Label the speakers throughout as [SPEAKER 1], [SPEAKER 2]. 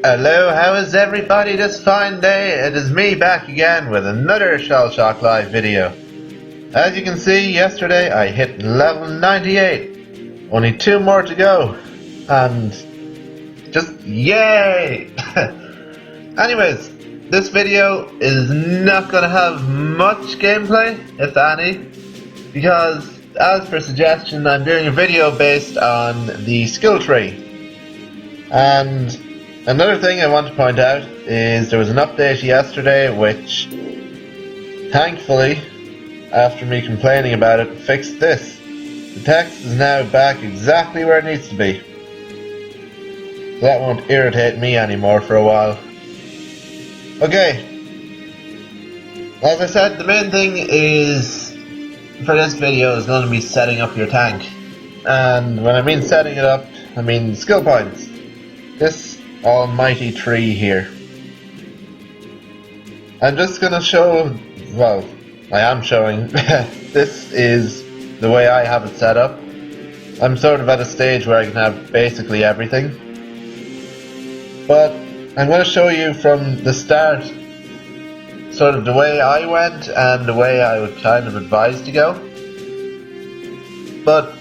[SPEAKER 1] Hello, how is everybody this fine day? It is me back again with another Shellshock Live video. As you can see, yesterday I hit level 98. Only 2 more to go. And just yay! Anyways, this video is not gonna have much gameplay, if any, because as per suggestion I'm doing a video based on the skill tree. And another thing I want to point out is there was an update yesterday which, thankfully, after me complaining about it, fixed this. The text is now back exactly where it needs to be. So that won't irritate me anymore for a while. Okay. As I said, the main thing is for this video is going to be setting up your tank. And when I mean setting it up, I mean skill points. This almighty tree here. I'm just gonna show, well, I am showing, this is the way I have it set up. I'm sort of at a stage where I can have basically everything. But I'm gonna show you from the start, sort of the way I went and the way I would kind of advise to go. But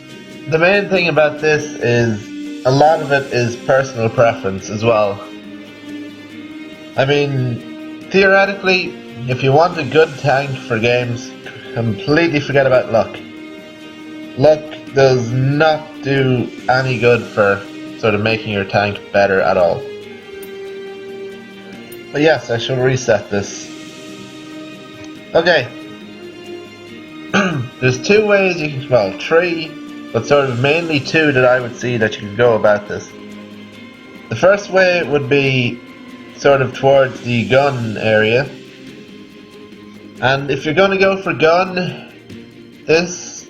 [SPEAKER 1] the main thing about this is a lot of it is personal preference as well. I mean, theoretically, if you want a good tank for games, completely forget about luck. Luck does not do any good for sort of making your tank better at all. But yes, I shall reset this. Okay. There's 2 ways you can, well, 3. But sort of mainly 2 that I would see that you could go about this. The first way would be sort of towards the gun area. And if you're going to go for gun, this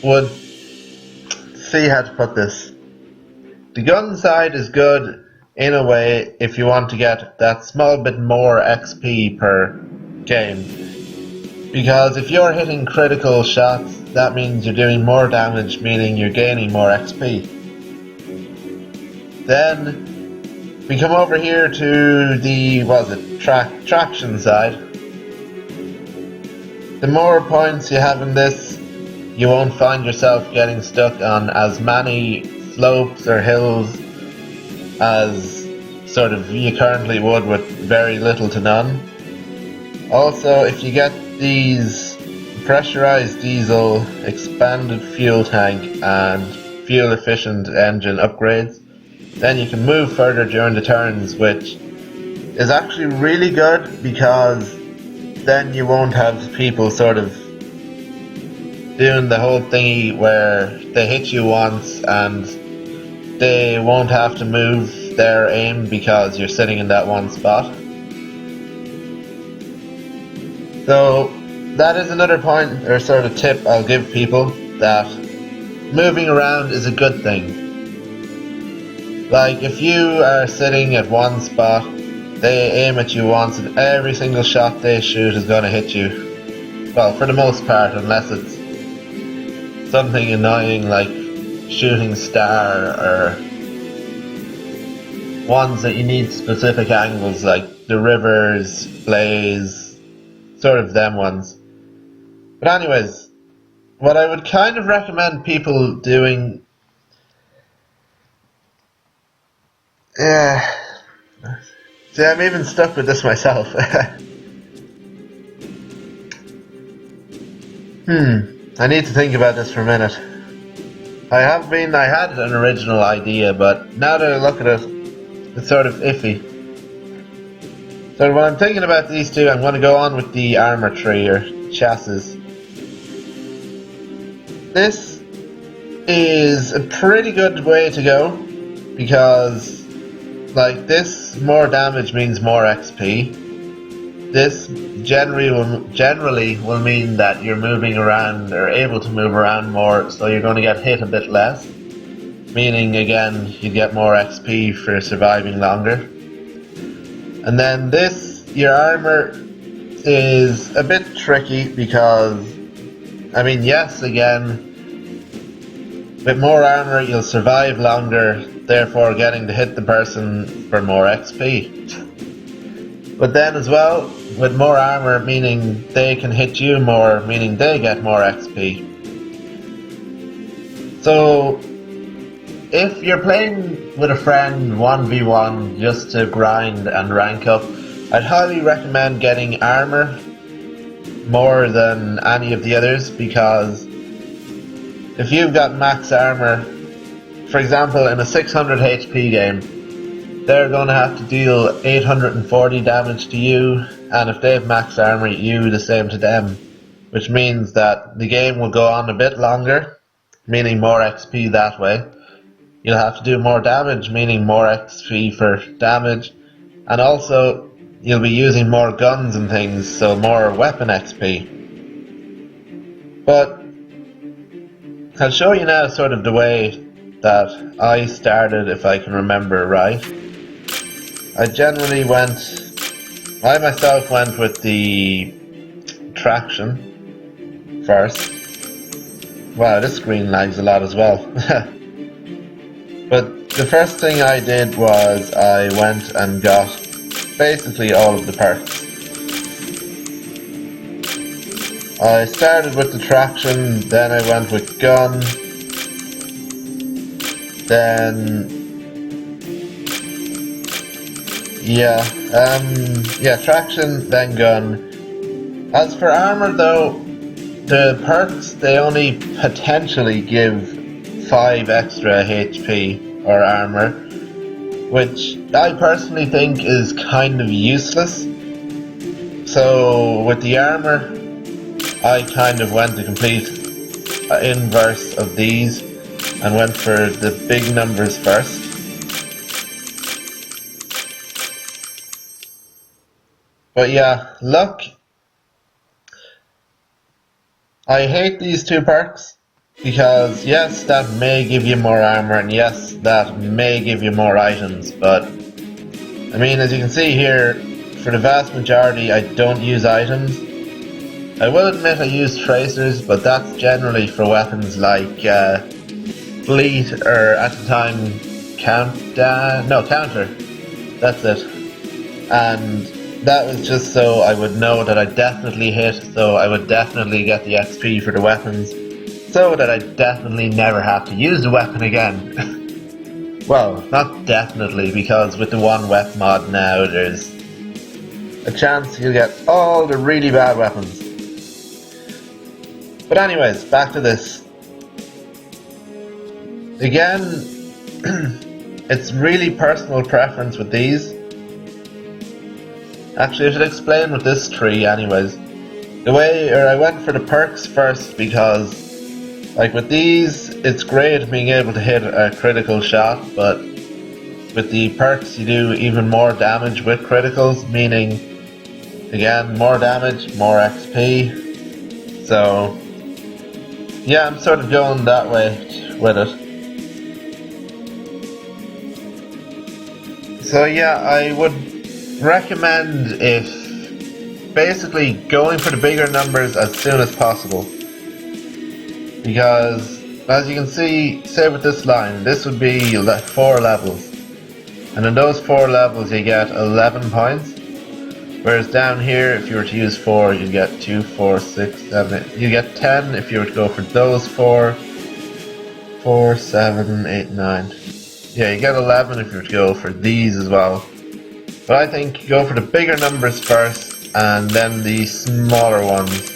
[SPEAKER 1] would... see how to put this. The gun side is good in a way if you want to get that small bit more XP per game. Because if you're hitting critical shots, that means you're doing more damage, meaning you're gaining more XP. Then we come over here to the, what is it, traction side. The more points you have in this, you won't find yourself getting stuck on as many slopes or hills as sort of you currently would with very little to none. Also, if you get these pressurized diesel, expanded fuel tank and fuel efficient engine upgrades, then you can move further during the turns, which is actually really good because then you won't have people sort of doing the whole thingy where they hit you once and they won't have to move their aim because you're sitting in that one spot. So that is another point or sort of tip I'll give people, that moving around is a good thing. Like if you are sitting at one spot, they aim at you once and every single shot they shoot is going to hit you. Well, for the most part, unless it's something annoying like shooting star or ones that you need specific angles like the rivers, blaze, sort of them ones. But anyways, what I would kind of recommend people doing, see, I'm even stuck with this myself. I need to think about this for a minute. I had an original idea, but now that I look at it, it's sort of iffy. So when I'm thinking about these 2, I'm going to go on with the armor tree or chassis. This is a pretty good way to go because, like, this more damage means more XP. This generally will mean that you're moving around or able to move around more, so you're going to get hit a bit less. Meaning, again, you get more XP for surviving longer. And then this, your armor, is a bit tricky because, I mean, yes, again, with more armor you'll survive longer, therefore getting to hit the person for more XP. But then as well, with more armor, meaning they can hit you more, meaning they get more XP. So, if you're playing with a friend 1v1 just to grind and rank up, I'd highly recommend getting armor more than any of the others, because if you've got max armor, for example in a 600 HP game, they're going to have to deal 840 damage to you, and if they have max armor, you the same to them, which means that the game will go on a bit longer, meaning more XP that way. You'll have to do more damage, meaning more XP for damage, and also you'll be using more guns and things, so more weapon XP. But I'll show you now sort of the way that I started, if I can remember right. I myself went with the traction first. Wow, this screen lags a lot as well. But the first thing I did was I went and got basically all of the perks. I started with the traction, then I went with gun, then traction, then gun. As for armor though, the perks, they only potentially give 5 extra HP or armor, which I personally think is kind of useless. So with the armor, I kind of went the complete inverse of these and went for the big numbers first. But yeah, luck. I hate these two perks because yes, that may give you more armor, and yes, that may give you more items, but I mean, as you can see here, for the vast majority I don't use items. I will admit I use tracers, but that's generally for weapons like fleet, or at the time counter, that's it. And that was just so I would know that I definitely hit, so I would definitely get the XP for the weapons, so that I definitely never have to use the weapon again. Well, not definitely, because with the one wep mod now, there's a chance you'll get all the really bad weapons. But anyways, back to this. Again, it's really personal preference with these. Actually, I should explain with this tree anyways. I went for the perks first because, like with these, it's great being able to hit a critical shot, but with the perks you do even more damage with criticals, meaning, again, more damage, more XP. So, yeah, I'm sort of going that way with it. So yeah, I would recommend basically going for the bigger numbers as soon as possible. Because, as you can see, say with this line, this would be 4 levels. And in those 4 levels you get 11 points. Whereas down here, if you were to use 4, you'd get 2, 4, 6, 7, 8. You get 10 if you were to go for those 4. 4, 7, 8, 9. Yeah, you get 11 if you were to go for these as well. But I think go for the bigger numbers first, and then the smaller ones.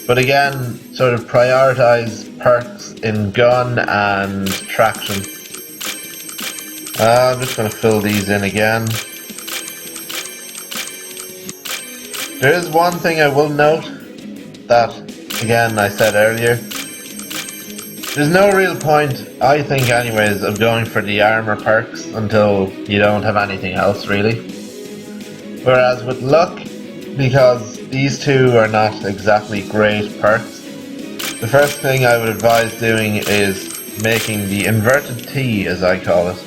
[SPEAKER 1] But again, sort of prioritize perks in gun and traction. I'm just going to fill these in again. There is one thing I will note that, again, I said earlier. There's no real point, I think anyways, of going for the armor perks until you don't have anything else really. Whereas with luck, because these two are not exactly great perks, the first thing I would advise doing is making the inverted T, as I call it,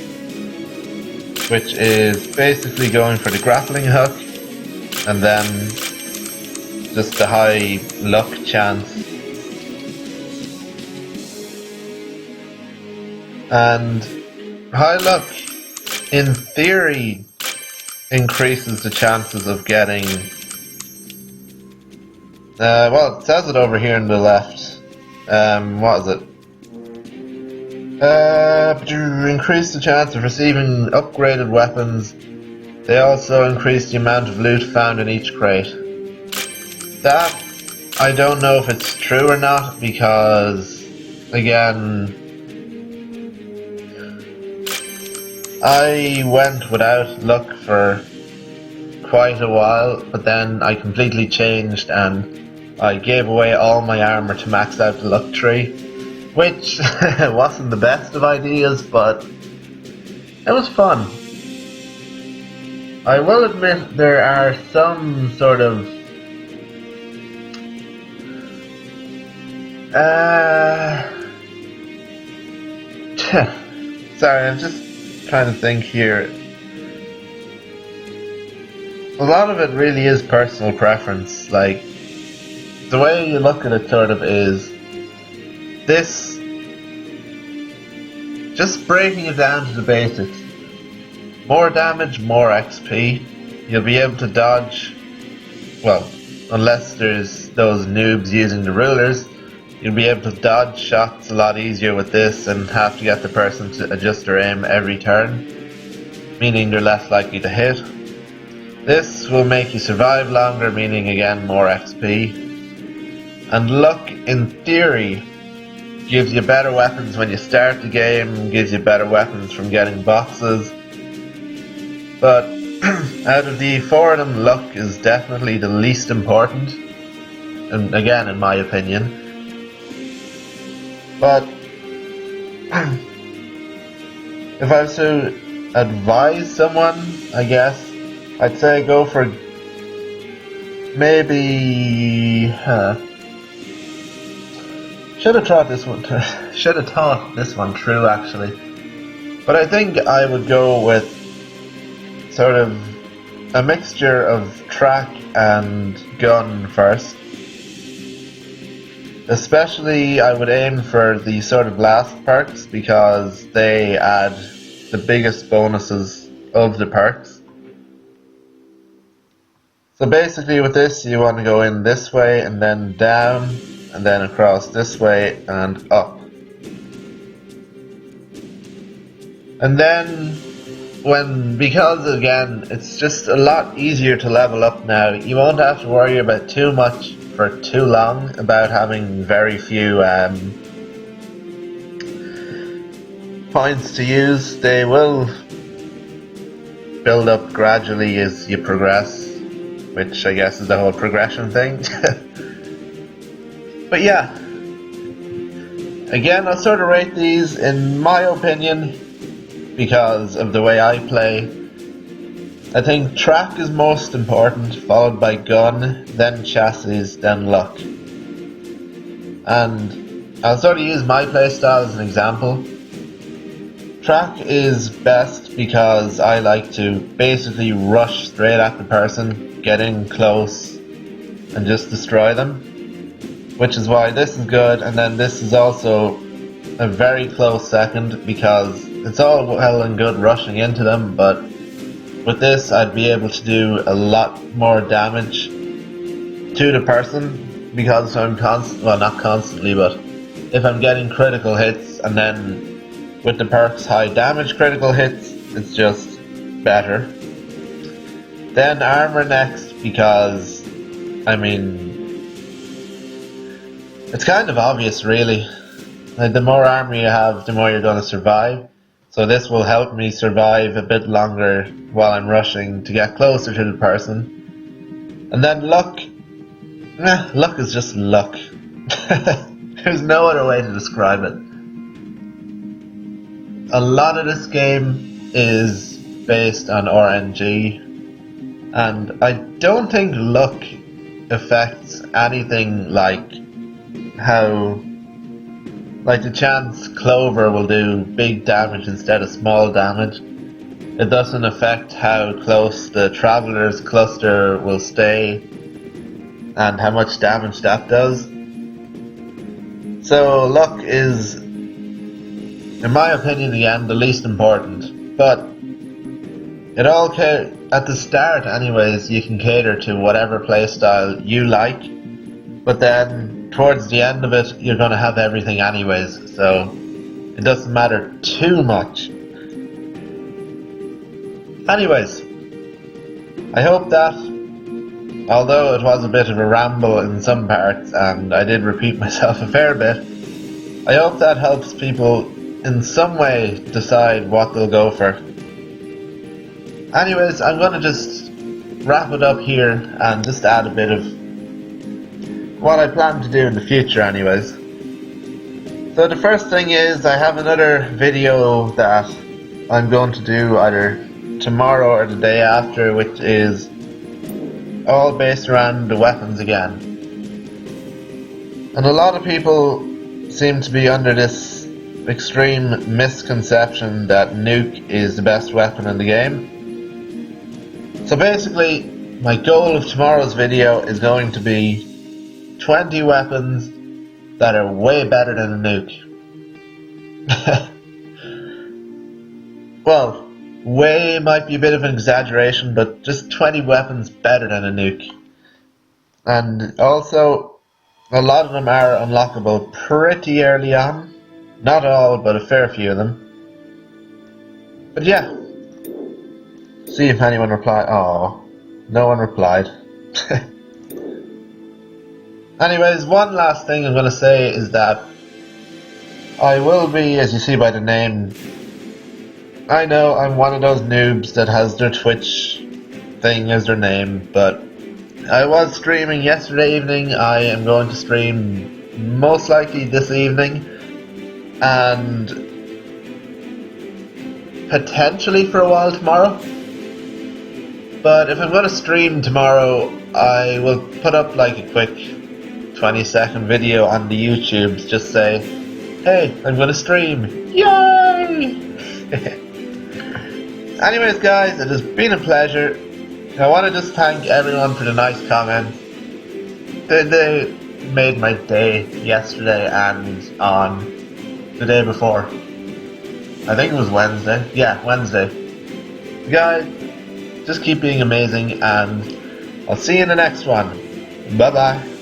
[SPEAKER 1] which is basically going for the grappling hook and then just the high luck chance. And high luck, in theory, increases the chances of getting... well, it says it over here on the left. What is it? Increase the chance of receiving upgraded weapons. They also increase the amount of loot found in each crate. That, I don't know if it's true or not, because, again, I went without luck for quite a while, but then I completely changed and I gave away all my armor to max out the luck tree, which wasn't the best of ideas, but it was fun. I will admit there are some sort of sorry, I'm just trying to think here. A lot of it really is personal preference. Like, the way you look at it sort of is this, just breaking it down to the basics. More damage, more XP. You'll be able to dodge, well, unless there's those noobs using the rulers, you'll be able to dodge shots a lot easier with this and have to get the person to adjust their aim every turn, meaning they're less likely to hit. This will make you survive longer, meaning again more XP. And luck, in theory, gives you better weapons when you start the game, gives you better weapons from getting boxes. But out of the four of them, luck is definitely the least important, and again, in my opinion. But if I was to advise someone, I guess I'd say go for maybe. Should have thought this one. Should have thought this one through, actually. But I think I would go with sort of a mixture of track and gun first. Especially, I would aim for the sort of last perks because they add the biggest bonuses of the perks. So basically with this, you want to go in this way and then down and then across this way and up. And then because again, it's just a lot easier to level up now, you won't have to worry about too much for too long about having very few points to use. They will build up gradually as you progress, which I guess is the whole progression thing. But yeah, again, I'll sort of rate these, in my opinion, because of the way I play. I think track is most important, followed by gun, then chassis, then luck. And I'll sort of use my playstyle as an example. Track is best because I like to basically rush straight at the person, get in close, and just destroy them. Which is why this is good, and then this is also a very close second because it's all well and good rushing into them, but with this I'd be able to do a lot more damage to the person because I'm well, not constantly, but if I'm getting critical hits, and then with the perks high damage critical hits, it's just better. Then armor next, because I mean, it's kind of obvious really. Like, the more armor you have, the more you're going to survive. So this will help me survive a bit longer while I'm rushing to get closer to the person. And then luck. Luck is just luck. There's no other way to describe it. A lot of this game is based on RNG, and I don't think luck affects anything like how, like, the chance Clover will do big damage instead of small damage. It doesn't affect how close the Traveler's cluster will stay and how much damage that does. So luck is in my opinion again, the least important. But it all at the start anyways, you can cater to whatever playstyle you like, but then towards the end of it, you're going to have everything anyways, so it doesn't matter too much. Anyways, I hope that, although it was a bit of a ramble in some parts, and I did repeat myself a fair bit, I hope that helps people in some way decide what they'll go for. Anyways, I'm going to just wrap it up here and just add a bit of what I plan to do in the future anyways. So the first thing is, I have another video that I'm going to do either tomorrow or the day after, which is all based around the weapons again. And a lot of people seem to be under this extreme misconception that nuke is the best weapon in the game. So basically, my goal of tomorrow's video is going to be 20 weapons that are way better than a nuke. Well, way might be a bit of an exaggeration, but just 20 weapons better than a nuke. And also, a lot of them are unlockable pretty early on. Not all, but a fair few of them. But yeah. See if anyone replied. Oh, no one replied. Anyways, one last thing I'm going to say is that I will be, as you see by the name, I know I'm one of those noobs that has their Twitch thing as their name, but I was streaming yesterday evening. I am going to stream most likely this evening, and potentially for a while tomorrow. But if I'm going to stream tomorrow, I will put up like a quick 20-second video on the YouTubes, just say, hey, I'm going to stream. Yay! Anyways guys, it has been a pleasure. I want to just thank everyone for the nice comments. They made my day yesterday and on the day before. I think it was Wednesday. Yeah, Wednesday. Guys, just keep being amazing, and I'll see you in the next one. Bye bye.